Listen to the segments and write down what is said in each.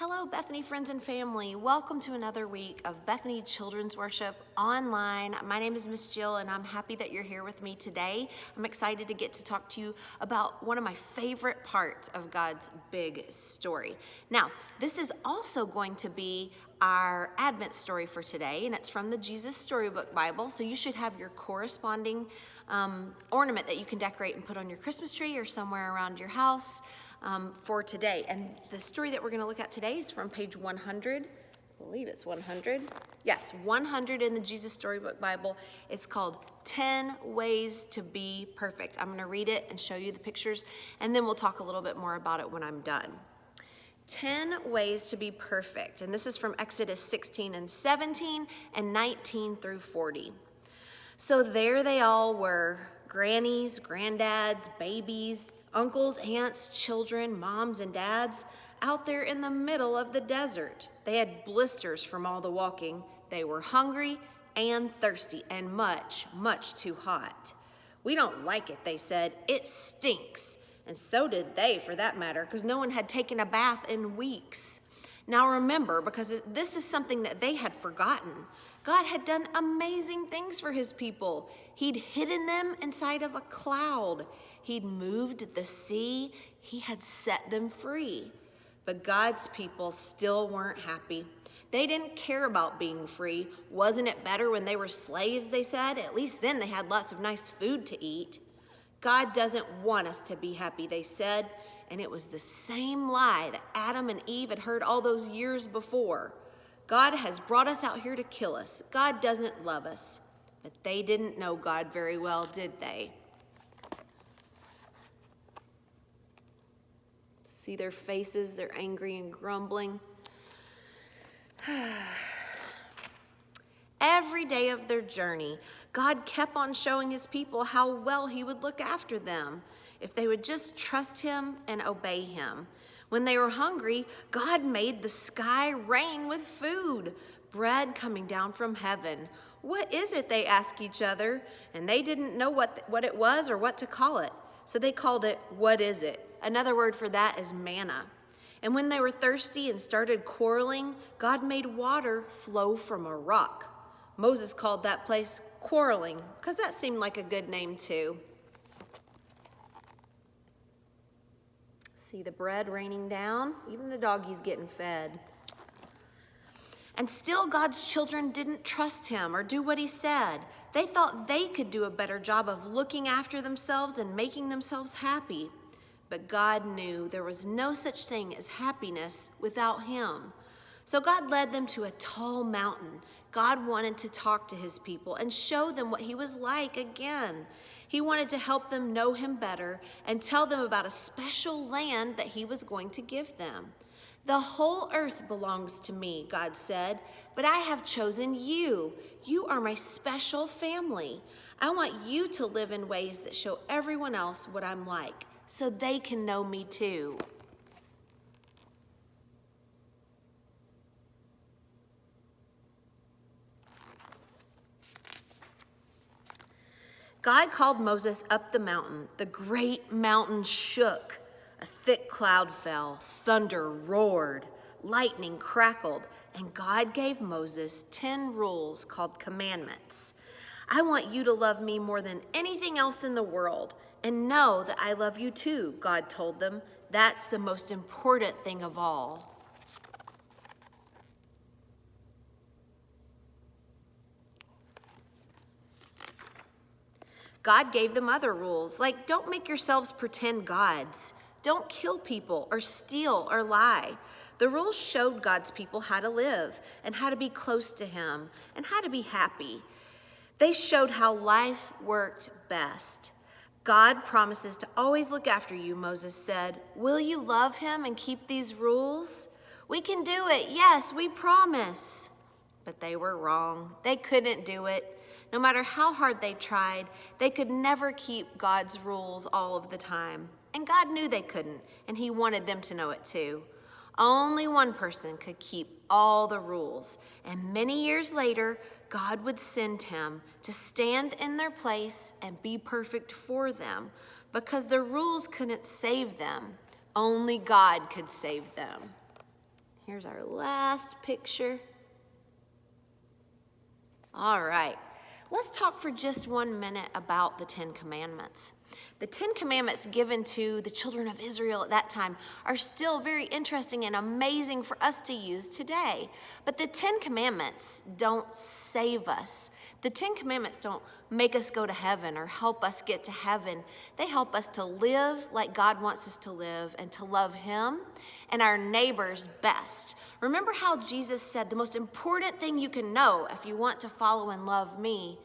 Hello, Bethany friends and family. Welcome to another week of Bethany Children's Worship online. My name is Miss Jill, and I'm happy that you're here with me today. I'm excited to get to talk to you about one of my favorite parts of God's big story. Now, this is also going to be our Advent story for today, and it's from the Jesus Storybook Bible, so you should have your corresponding ornament that you can decorate and put on your Christmas tree or somewhere around your house for today. And the story that we're going to look at today is from page 100. I believe it's 100. Yes, 100 in the Jesus Storybook Bible. It's called 10 Ways to Be Perfect. I'm going to read it and show you the pictures, and then we'll talk a little bit more about it when I'm done. 10 ways to be perfect. And this is from Exodus 16 and 17 and 19 through 40. So there they all were, grannies, granddads, babies, uncles, aunts, children, moms, and dads, out there in the middle of the desert. They had blisters from all the walking. They were hungry and thirsty and much, much too hot. "We don't like it," they said. "It stinks." And so did they, for that matter, because no one had taken a bath in weeks. Now remember, because this is something that they had forgotten, God had done amazing things for his people. He'd hidden them inside of a cloud. He'd moved the sea. He had set them free. But God's people still weren't happy. They didn't care about being free. Wasn't it better when they were slaves, they said? At least then they had lots of nice food to eat. God doesn't want us to be happy, they said. And it was the same lie that Adam and Eve had heard all those years before. God has brought us out here to kill us. God doesn't love us. But they didn't know God very well, did they? See their faces, they're angry and grumbling. Every day of their journey, God kept on showing his people how well he would look after them if they would just trust him and obey him. When they were hungry, God made the sky rain with food, bread coming down from heaven. "What is it?" they asked each other, and they didn't know what it was or what to call it. So they called it, "What is it?" Another word for that is manna. And when they were thirsty and started quarreling, God made water flow from a rock. Moses called that place Quarreling, because that seemed like a good name too. See the bread raining down, even the doggies getting fed. And still God's children didn't trust him or do what he said. They thought they could do a better job of looking after themselves and making themselves happy. But God knew there was no such thing as happiness without him. So God led them to a tall mountain. God wanted to talk to his people and show them what he was like again. He wanted to help them know him better and tell them about a special land that he was going to give them. "The whole earth belongs to me," God said, "but I have chosen you. You are my special family. I want you to live in ways that show everyone else what I'm like, so they can know me too." God called Moses up the mountain. The great mountain shook. A thick cloud fell, thunder roared, lightning crackled, and God gave Moses 10 rules called commandments. "I want you to love me more than anything else in the world, and know that I love you too," God told them. "That's the most important thing of all." God gave them other rules, like don't make yourselves pretend gods. Don't kill people or steal or lie. The rules showed God's people how to live and how to be close to him and how to be happy. They showed how life worked best. "God promises to always look after you," Moses said. "Will you love him and keep these rules?" "We can do it. Yes, we promise." But they were wrong. They couldn't do it. No matter how hard they tried, they could never keep God's rules all of the time. And God knew they couldn't, and he wanted them to know it too. Only one person could keep all the rules. And many years later, God would send him to stand in their place and be perfect for them, because the rules couldn't save them. Only God could save them. Here's our last picture. All right, let's talk for just 1 minute about the 10 Commandments. The 10 Commandments given to the children of Israel at that time are still very interesting and amazing for us to use today. But the 10 Commandments don't save us. The 10 Commandments don't make us go to heaven or help us get to heaven. They help us to live like God wants us to live and to love Him and our neighbors best. Remember how Jesus said the most important thing you can know if you want to follow and love me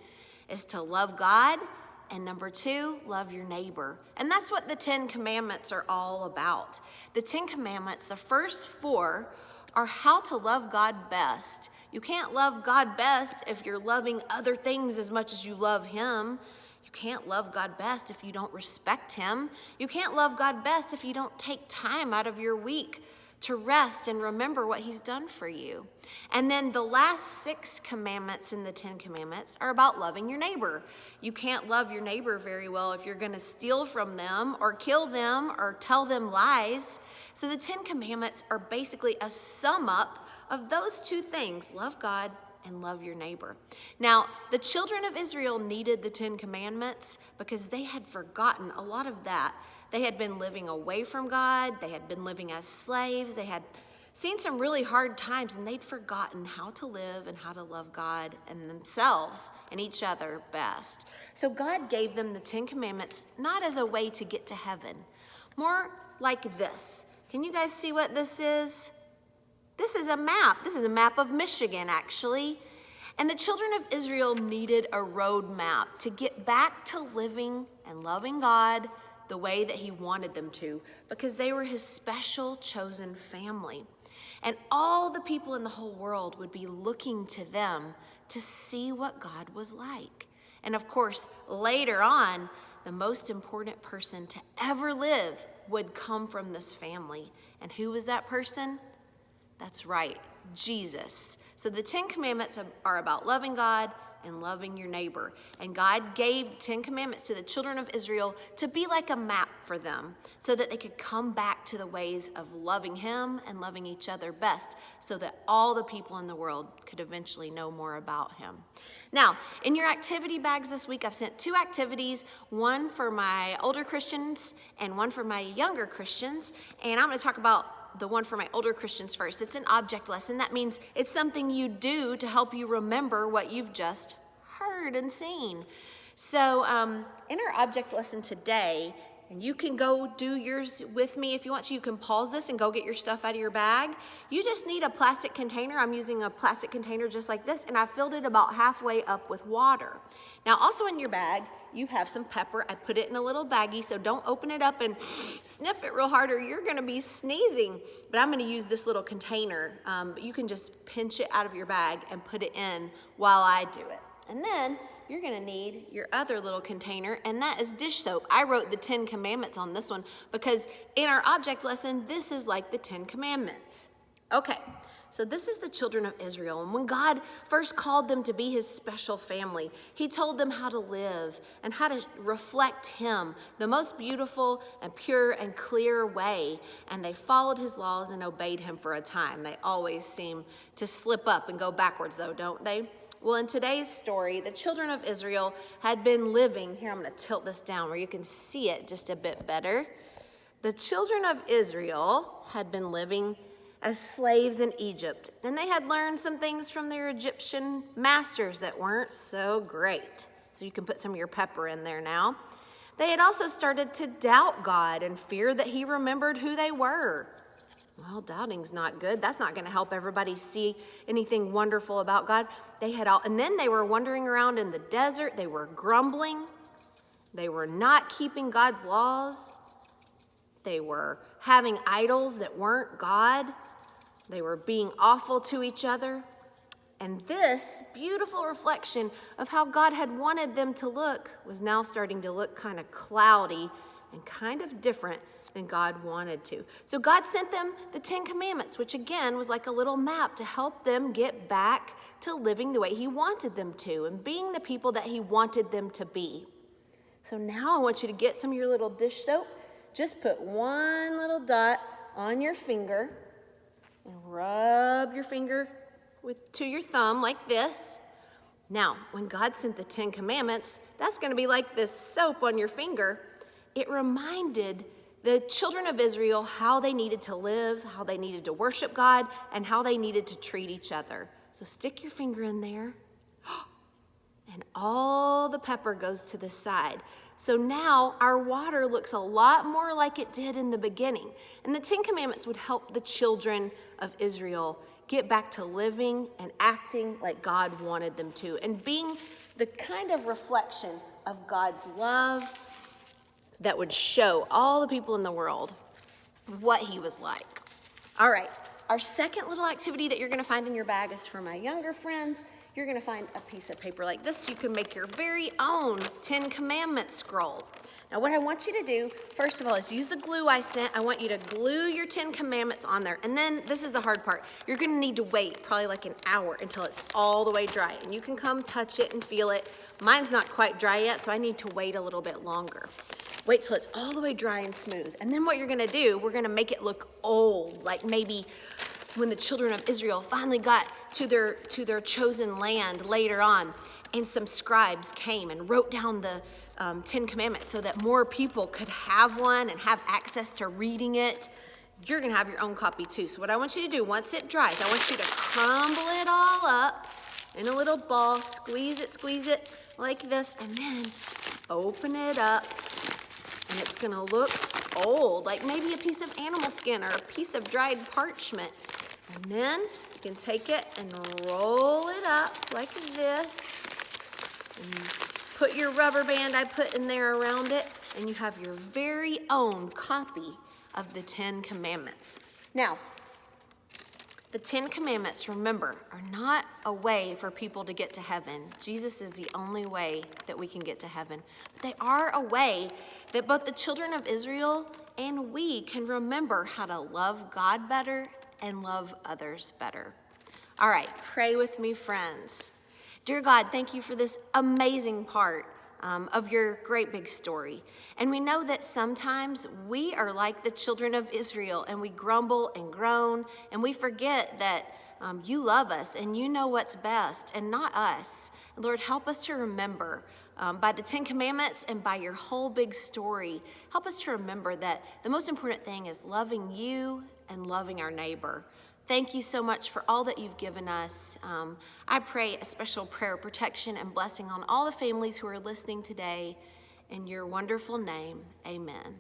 is to love God, and number 2, love your neighbor. And that's what the 10 Commandments are all about. The 10 Commandments, the first 4, are how to love God best. You can't love God best if you're loving other things as much as you love Him. You can't love God best if you don't respect Him. You can't love God best if you don't take time out of your week to rest and remember what He's done for you. And then the last 6 commandments in the 10 Commandments are about loving your neighbor. You can't love your neighbor very well if you're going to steal from them or kill them or tell them lies. So the 10 Commandments are basically a sum up of those 2 things, love God and love your neighbor. Now, the children of Israel needed the 10 Commandments because they had forgotten a lot of that. They had been living away from God. They had been living as slaves. They had seen some really hard times, and they'd forgotten how to live and how to love God and themselves and each other best. So God gave them the 10 Commandments not as a way to get to heaven, more like this. Can you guys see what this is? This is a map. This is a map of Michigan, actually. And the children of Israel needed a road map to get back to living and loving God the way that He wanted them to, because they were His special chosen family. And all the people in the whole world would be looking to them to see what God was like. And of course, later on, the most important person to ever live would come from this family. And who was that person? That's right, Jesus. So the 10 Commandments are about loving God and loving your neighbor. And God gave the 10 Commandments to the children of Israel to be like a map for them so that they could come back to the ways of loving Him and loving each other best so that all the people in the world could eventually know more about Him. Now, in your activity bags this week, I've sent 2 activities, one for my older Christians and one for my younger Christians. And I'm going to talk about the one for my older Christians first. It's an object lesson. That means it's something you do to help you remember what you've just heard and seen. So in our object lesson today, and you can go do yours with me if you want to. You can pause this and go get your stuff out of your bag. You just need a plastic container. I'm using a plastic container just like this, and I filled it about halfway up with water. Now, also in your bag, you have some pepper. I put it in a little baggie, so don't open it up and sniff it real hard or you're going to be sneezing. But I'm going to use this little container. But you can just pinch it out of your bag and put it in while I do it. And then you're going to need your other little container, and that is dish soap. I wrote the 10 Commandments on this one because in our object lesson, this is like the 10 Commandments. Okay, so this is the children of Israel, and when God first called them to be His special family, He told them how to live and how to reflect Him the most beautiful and pure and clear way, and they followed His laws and obeyed Him for a time. They always seem to slip up and go backwards, though, don't they? Well, in today's story, the children of Israel had been living, here I'm going to tilt this down where you can see it just a bit better. The children of Israel had been living as slaves in Egypt, and they had learned some things from their Egyptian masters that weren't so great. So you can put some of your pepper in there now. They had also started to doubt God and fear that He remembered who they were. Well, doubting's not good. That's not going to help everybody see anything wonderful about God. And then they were wandering around in the desert. They were grumbling. They were not keeping God's laws. They were having idols that weren't God. They were being awful to each other. And this beautiful reflection of how God had wanted them to look was now starting to look kind of cloudy and kind of different than God wanted to. So God sent them the 10 Commandments, which again was like a little map to help them get back to living the way He wanted them to and being the people that He wanted them to be. So now I want you to get some of your little dish soap. Just put one little dot on your finger, and rub your finger to your thumb like this. Now, when God sent the 10 Commandments, that's going to be like this soap on your finger. It reminded the children of Israel how they needed to live, how they needed to worship God, and how they needed to treat each other. So stick your finger in there, and all the pepper goes to the side. So now our water looks a lot more like it did in the beginning. And the 10 Commandments would help the children of Israel get back to living and acting like God wanted them to, and being the kind of reflection of God's love that would show all the people in the world what he was like. All right, our second little activity that you're gonna find in your bag is for my younger friends. You're gonna find a piece of paper like this. You can make your very own 10 Commandments scroll. Now what I want you to do, first of all, is use the glue I sent. I want you to glue your 10 Commandments on there. And then, this is the hard part, you're gonna need to wait probably like an hour until it's all the way dry. And you can come touch it and feel it. Mine's not quite dry yet, so I need to wait a little bit longer. Wait till it's all the way dry and smooth. And then what you're gonna do, we're gonna make it look old, like maybe when the children of Israel finally got to their chosen land later on, and some scribes came and wrote down the 10 Commandments so that more people could have one and have access to reading it. You're gonna have your own copy too. So what I want you to do, once it dries, I want you to crumble it all up in a little ball, squeeze it like this, and then open it up. And it's gonna look old, like maybe a piece of animal skin or a piece of dried parchment. And then you can take it and roll it up like this. And put your rubber band I put in there around it, and you have your very own copy of the 10 Commandments. Now, the 10 Commandments, remember, are not a way for people to get to heaven. Jesus is the only way that we can get to heaven. But they are a way that both the children of Israel and we can remember how to love God better and love others better. All right, pray with me, friends. Dear God, thank you for this amazing part of your great big story. And we know that sometimes we are like the children of Israel, and we grumble and groan, and we forget that you love us and you know what's best and not us. Lord, help us to remember by the 10 Commandments and by your whole big story, help us to remember that the most important thing is loving you and loving our neighbor. Thank you so much for all that you've given us. I pray a special prayer of protection and blessing on all the families who are listening today. In your wonderful name, amen.